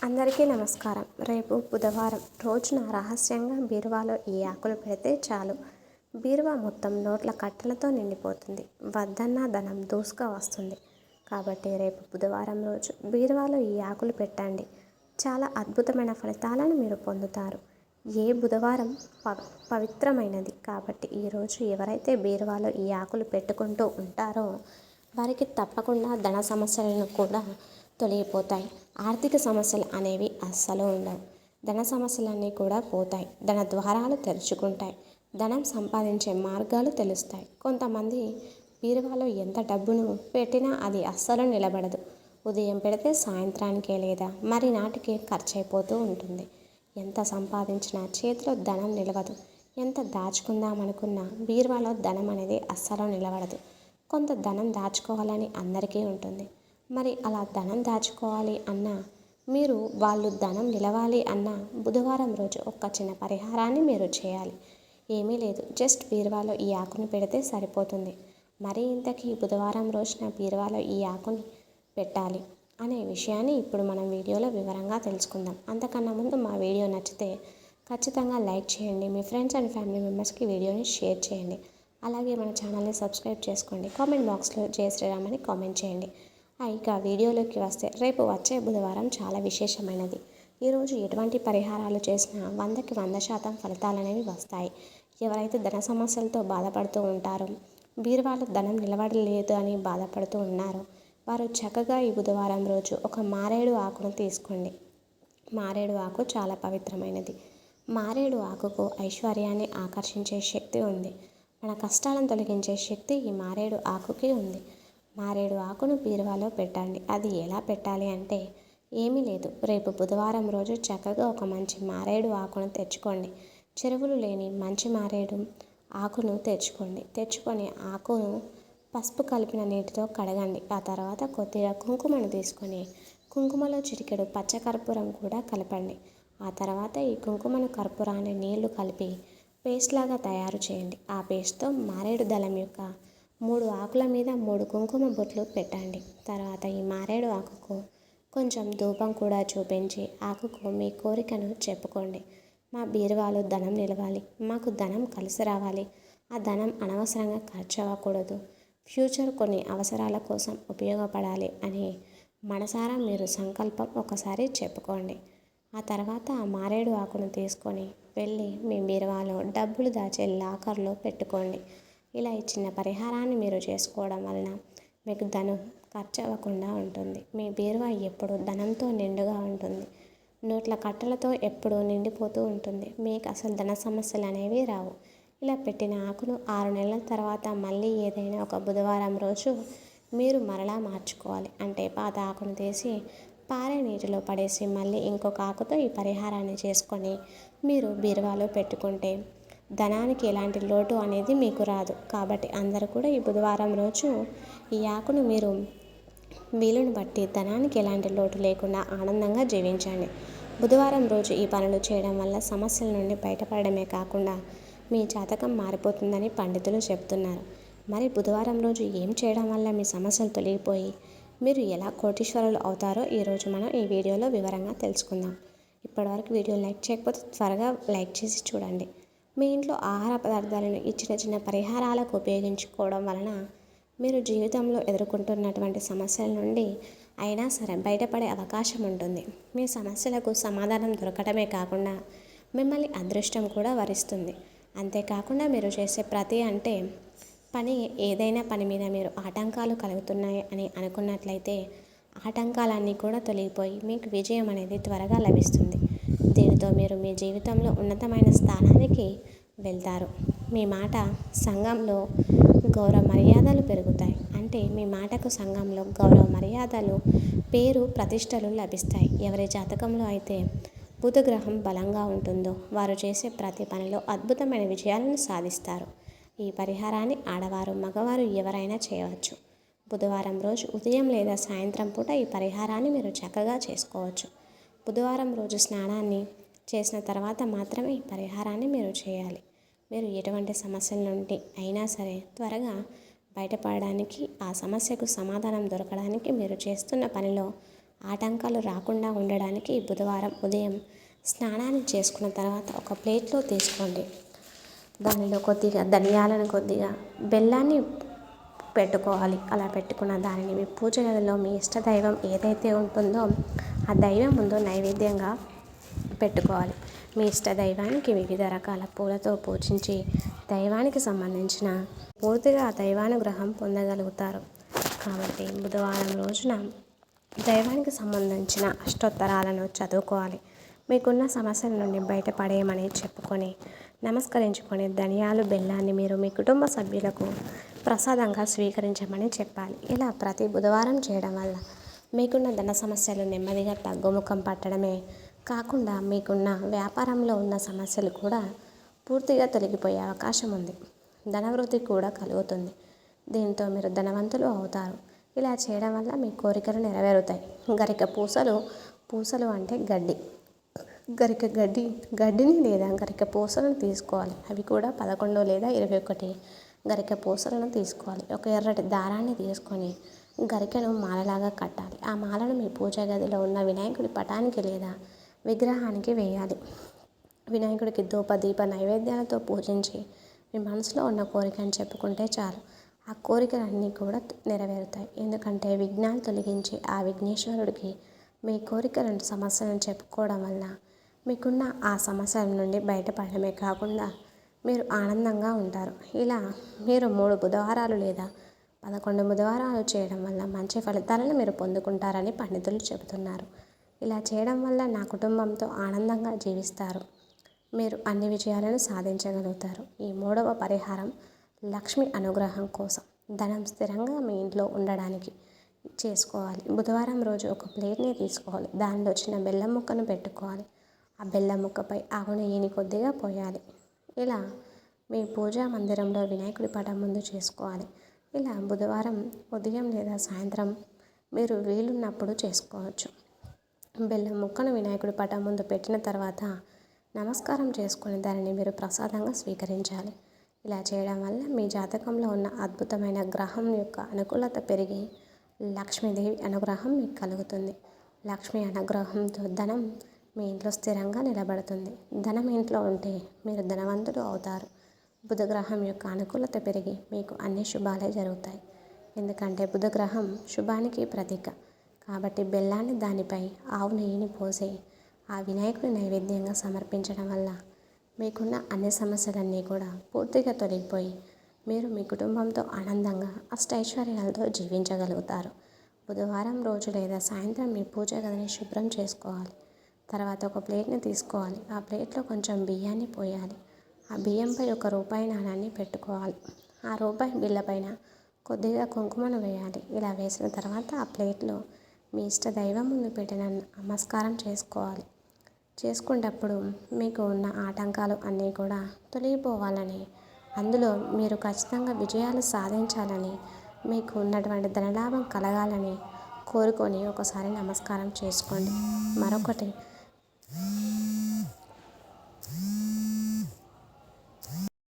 అందరికీ నమస్కారం. రేపు బుధవారం రోజున రహస్యంగా బీరువాలో ఈ ఆకులు పెడితే చాలు, బీరువా మొత్తం నోట్ల కట్టలతో నిండిపోతుంది. వద్దన్న ధనం దూసుగా వస్తుంది. కాబట్టి రేపు బుధవారం రోజు బీరువాలో ఈ ఆకులు పెట్టండి. చాలా అద్భుతమైన ఫలితాలను మీరు పొందుతారు. ఏ బుధవారం పవిత్రమైనది కాబట్టి ఈరోజు ఎవరైతే బీరువాలో ఈ ఆకులు పెట్టుకుంటూ ఉంటారో వారికి తప్పకుండా ధన సమస్యలను కూడా తొలగిపోతాయి. ఆర్థిక సమస్యలు అనేవి అస్సలు ఉండవు. ధన సమస్యలన్నీ కూడా పోతాయి. ధన ద్వారాలు తెరుచుకుంటాయి. ధనం సంపాదించే మార్గాలు తెలుస్తాయి. కొంతమంది బీరువాలో ఎంత డబ్బును పెట్టినా అది అస్సలు నిలబడదు. ఉదయం పెడితే సాయంత్రానికే లేదా మరి నాటికి ఖర్చు అయిపోతూ ఉంటుంది. ఎంత సంపాదించినా చేతిలో ధనం నిలవదు. ఎంత దాచుకుందామనుకున్నా బీరువాలో ధనం అనేది అస్సలు నిలబడదు. కొంత ధనం దాచుకోవాలని అందరికీ ఉంటుంది. మరి అలా ధనం దాచుకోవాలి అన్నా, మీరు వాళ్ళు ధనం నిలవాలి అన్నా బుధవారం రోజు ఒక చిన్న పరిహారాన్ని మీరు చేయాలి. ఏమీ లేదు, జస్ట్ బీరువాలో ఈ ఆకుని పెడితే సరిపోతుంది. మరి ఇంతకీ బుధవారం రోజున బీరువాలో ఈ ఆకుని పెట్టాలి అనే విషయాన్ని ఇప్పుడు మనం వీడియోలో వివరంగా తెలుసుకుందాం. అంతకన్నా ముందు మా వీడియో నచ్చితే ఖచ్చితంగా లైక్ చేయండి. మీ ఫ్రెండ్స్ అండ్ ఫ్యామిలీ మెంబర్స్కి వీడియోని షేర్ చేయండి. అలాగే మన ఛానల్ని సబ్స్క్రైబ్ చేసుకోండి. కామెంట్ బాక్స్లో జై శ్రీరామ్ అని కామెంట్ చేయండి. ఇక వీడియోలోకి వస్తే, రేపు వచ్చే బుధవారం చాలా విశేషమైనది. ఈరోజు ఎటువంటి పరిహారాలు చేసినా 100కి 100% ఫలితాలు అనేవి వస్తాయి. ఎవరైతే ధన సమస్యలతో బాధపడుతూ ఉంటారో, బీరువాలో ధనం నిలబడలేదు అని బాధపడుతూ ఉన్నారో వారు చక్కగా ఈ బుధవారం రోజు ఒక మారేడు ఆకును తీసుకోండి. మారేడు ఆకు చాలా పవిత్రమైనది. మారేడు ఆకుకు ఐశ్వర్యాన్ని ఆకర్షించే శక్తి ఉంది. మన కష్టాలను తొలగించే శక్తి ఈ మారేడు ఆకుకి ఉంది. మారేడు ఆకును బీరువాలో పెట్టండి. అది ఎలా పెట్టాలి అంటే ఏమీ లేదు, రేపు బుధవారం రోజు చక్కగా ఒక మంచి మారేడు ఆకును తెచ్చుకోండి. చెరువులు లేని మంచి మారేడు ఆకును తెచ్చుకొని ఆకును పసుపు కలిపిన నీటితో కడగండి. ఆ తర్వాత కొద్దిగా కుంకుమను తీసుకొని కుంకుమలో చిటికెడు పచ్చకర్పూరం కూడా కలపండి. ఆ తర్వాత ఈ కుంకుమను కర్పూరాన్ని నీళ్లు కలిపి పేస్ట్ లాగా తయారు చేయండి. ఆ పేస్ట్తో మారేడు దళం యొక్క 3 ఆకుల మీద 3 కుంకుమ బొట్లు పెట్టండి. తర్వాత ఈ మారేడు ఆకుకు కొంచెం ధూపం కూడా చూపించి ఆకుకు మీ కోరికను చెప్పుకోండి. మా బీరువాలో ధనం నిలవాలి, మాకు ధనం కలిసి రావాలి, ఆ ధనం అనవసరంగా ఖర్చు అవ్వకూడదు, ఫ్యూచర్ కొన్ని అవసరాల కోసం ఉపయోగపడాలి అని మనసారా మీరు సంకల్పం ఒకసారి చెప్పుకోండి. ఆ తర్వాత ఆ మారేడు ఆకును తీసుకొని వెళ్ళి మీ బీరువాలో డబ్బులు దాచే లాకర్లో పెట్టుకోండి. ఇలా ఈ చిన్న పరిహారాన్ని మీరు చేసుకోవడం వలన మీకు ధనం ఖర్చు అవ్వకుండా ఉంటుంది. మీ బీరువా ఎప్పుడు ధనంతో నిండుగా ఉంటుంది. నోట్ల కట్టలతో ఎప్పుడూ నిండిపోతూ ఉంటుంది. మీకు అసలు ధన సమస్యలు అనేవి రావు. ఇలా పెట్టిన ఆకును 6 నెలల తర్వాత మళ్ళీ ఏదైనా ఒక బుధవారం రోజు మీరు మరలా మార్చుకోవాలి. అంటే పాత ఆకును తీసి పారే నీటిలో పడేసి మళ్ళీ ఇంకొక ఆకుతో ఈ పరిహారాన్ని చేసుకొని మీరు బీరువాలో పెట్టుకుంటే ధనానికి ఎలాంటి లోటు అనేది మీకు రాదు. కాబట్టి అందరూ కూడా ఈ బుధవారం రోజు ఈ ఆకును మీరు వీలును బట్టి ధనానికి ఎలాంటి లోటు లేకుండా ఆనందంగా జీవించండి. బుధవారం రోజు ఈ పనులు చేయడం వల్ల సమస్యల నుండి బయటపడమే కాకుండా మీ జాతకం మారిపోతుందని పండితులు చెప్తున్నారు. మరి బుధవారం రోజు ఏం చేయడం వల్ల మీ సమస్యలు తొలగిపోయి మీరు ఎలా కోటీశ్వరులు అవుతారో ఈరోజు మనం ఈ వీడియోలో వివరంగా తెలుసుకుందాం. ఇప్పటివరకు వీడియో లైక్ చేయకపోతే త్వరగా లైక్ చేసి చూడండి. మీ ఇంట్లో ఆహార పదార్థాలను ఈ చిన్న చిన్న పరిహారాలకు ఉపయోగించుకోవడం వలన మీరు జీవితంలో ఎదుర్కొంటున్నటువంటి సమస్యల నుండి అయినా సరే బయటపడే అవకాశం ఉంటుంది. మీ సమస్యలకు సమాధానం దొరకడమే కాకుండా మిమ్మల్ని అదృష్టం కూడా వరిస్తుంది. అంతేకాకుండా మీరు చేసే ప్రతి ఏదైనా పని మీద మీరు ఆటంకాలు కలుగుతున్నాయి అని అనుకున్నట్లయితే ఆటంకాలన్నీ కూడా తొలగిపోయి మీకు విజయం అనేది త్వరగా లభిస్తుంది. దీనితో మీరు మీ జీవితంలో ఉన్నతమైన స్థానానికి వెళ్తారు. మీ మాట సంఘంలో గౌరవ మర్యాదలు పెరుగుతాయి. అంటే మీ మాటకు సంఘంలో గౌరవ మర్యాదలు, పేరు, ప్రతిష్టలు లభిస్తాయి. ఎవరి జాతకంలో అయితే బుధగ్రహం బలంగా ఉంటుందో వారు చేసే ప్రతి పనిలో అద్భుతమైన విజయాలను సాధిస్తారు. ఈ పరిహారాన్ని ఆడవారు, మగవారు ఎవరైనా చేయవచ్చు. బుధవారం రోజు ఉదయం లేదా సాయంత్రం పూట ఈ పరిహారాన్ని మీరు చక్కగా చేసుకోవచ్చు. బుధవారం రోజు స్నానాన్ని చేసిన తర్వాత మాత్రమే ఈ పరిహారాన్ని మీరు చేయాలి. మీరు ఎటువంటి సమస్యల నుండి అయినా సరే త్వరగా బయటపడడానికి, ఆ సమస్యకు సమాధానం దొరకడానికి మీరు చేస్తున్న పనిలో ఆటంకాలు రాకుండా ఉండడానికి బుధవారం ఉదయం స్నానాన్ని చేసుకున్న తర్వాత ఒక ప్లేట్లో తీసుకోండి. దానిలో కొద్దిగా ధనియాలను, కొద్దిగా బెల్లాన్ని పెట్టుకోవాలి. అలా పెట్టుకున్న దానిని మీ పూజ గదిలో మీ ఇష్టదైవం ఏదైతే ఉంటుందో ఆ దైవం ముందు నైవేద్యంగా పెట్టుకోవాలి. మీ ఇష్ట దైవానికి వివిధ రకాల పూలతో పూజించి దైవానికి సంబంధించిన పూర్తిగా ఆ దైవానుగ్రహం పొందగలుగుతారు. కాబట్టి బుధవారం రోజున దైవానికి సంబంధించిన అష్టోత్తరాలను చదువుకోవాలి. మీకున్న సమస్యల నుండి బయటపడేయమని చెప్పుకొని నమస్కరించుకొని ధనియాలు, బెల్లాన్ని మీరు మీ కుటుంబ సభ్యులకు ప్రసాదంగా స్వీకరించమని చెప్పాలి. ఇలా ప్రతి బుధవారం చేయడం వల్ల మీకున్న ధన సమస్యలు నెమ్మదిగా తగ్గుముఖం పట్టడమే కాకుండా మీకున్న వ్యాపారంలో ఉన్న సమస్యలు కూడా పూర్తిగా తొలగిపోయే అవకాశం ఉంది. ధనవృద్ధి కూడా కలుగుతుంది. దీంతో మీరు ధనవంతులు అవుతారు. ఇలా చేయడం వల్ల మీ కోరికలు నెరవేరుతాయి. గరిక పూసలు అంటే గడ్డిని లేదా గరిక పూసలను తీసుకోవాలి. అవి కూడా 11 లేదా 21 గరిక పూసలను తీసుకోవాలి. ఒక ఎర్రటి దారాన్ని తీసుకొని గరికను మాలలాగా కట్టాలి. ఆ మాలను మీ పూజా గదిలో ఉన్న వినాయకుడి పటానికి లేదా విగ్రహానికి వేయాలి. వినాయకుడికి ధూప దీప నైవేద్యాలతో పూజించి మీ మనసులో ఉన్న కోరికను చెప్పుకుంటే చాలు. ఆ కోరికలన్నీ కూడా నెరవేరుతాయి. ఎందుకంటే విఘ్నాలు తొలగించి ఆ విఘ్నేశ్వరుడికి మీ కోరికలను సమస్యలను చెప్పుకోవడం వల్ల మీకున్న ఆ సమస్యల నుండి బయటపడమే కాకుండా మీరు ఆనందంగా ఉంటారు. ఇలా మీరు 3 బుధవారాలు లేదా 11 బుధవారాలు చేయడం వల్ల మంచి ఫలితాలను మీరు పొందుకుంటారని పండితులు చెబుతున్నారు. ఇలా చేయడం వల్ల నా కుటుంబంతో ఆనందంగా జీవిస్తారు. మీరు అన్ని విజయాలను సాధించగలుగుతారు. ఈ 3వ పరిహారం లక్ష్మి అనుగ్రహం కోసం, ధనం స్థిరంగా మీ ఇంట్లో ఉండడానికి చేసుకోవాలి. బుధవారం రోజు ఒక ప్లేట్ని తీసుకోవాలి. దానిలో చిన్న బెల్లం ముక్కను పెట్టుకోవాలి. ఆ బెల్లం ముక్కపై ఆవు నెయ్యిని కొద్దిగా పోయాలి. ఇలా మీ పూజా మందిరంలో వినాయకుడి పటం ముందు చేసుకోవాలి. ఇలా బుధవారం ఉదయం లేదా సాయంత్రం మీరు వీలున్నప్పుడు చేసుకోవచ్చు. బెల్లం ముక్కను వినాయకుడి పటం ముందు పెట్టిన తర్వాత నమస్కారం చేసుకుని దానిని మీరు ప్రసాదంగా స్వీకరించాలి. ఇలా చేయడం వల్ల మీ జాతకంలో ఉన్న అద్భుతమైన గ్రహం యొక్క అనుకూలత పెరిగి లక్ష్మీదేవి అనుగ్రహం మీకు కలుగుతుంది. లక్ష్మీ అనుగ్రహంతో ధనం మీ ఇంట్లో స్థిరంగా నిలబడుతుంది. ధనం ఇంట్లో ఉంటే మీరు ధనవంతులు అవుతారు. బుధగ్రహం యొక్క అనుకూలత పెరిగి మీకు అన్ని శుభాలే జరుగుతాయి. ఎందుకంటే బుధగ్రహం శుభానికి ప్రతీక. కాబట్టి బెల్లాన్ని దానిపై ఆవు నెయ్యిని పోసి ఆ వినాయకుడి నైవేద్యంగా సమర్పించడం వల్ల మీకున్న అన్ని సమస్యలన్నీ కూడా పూర్తిగా తొలగిపోయి మీరు మీ కుటుంబంతో ఆనందంగా అష్టైశ్వర్యాలతో జీవించగలుగుతారు. బుధవారం రోజు లేదా సాయంత్రం మీ పూజా గదిని శుభ్రం చేసుకోవాలి. తర్వాత ఒక ప్లేట్ని తీసుకోవాలి. ఆ ప్లేట్లో కొంచెం బియ్యాన్ని పోయాలి. ఆ బియ్యంపై ఒక రూపాయి నాణాన్ని పెట్టుకోవాలి. ఆ రూపాయి బిళ్ళ పైన కొద్దిగా కుంకుమను వేయాలి. ఇలా వేసిన తర్వాత ఆ ప్లేట్లో మీ ఇష్ట దైవం ముందు పెట్టిన నమస్కారం చేసుకోవాలి. చేసుకునేటప్పుడు మీకు ఉన్న ఆటంకాలు అన్నీ కూడా తొలగిపోవాలని, అందులో మీరు ఖచ్చితంగా విజయాలు సాధించాలని, మీకు ఉన్నటువంటి ధనలాభం కలగాలని కోరుకొని ఒకసారి నమస్కారం చేసుకోండి. మరొకటి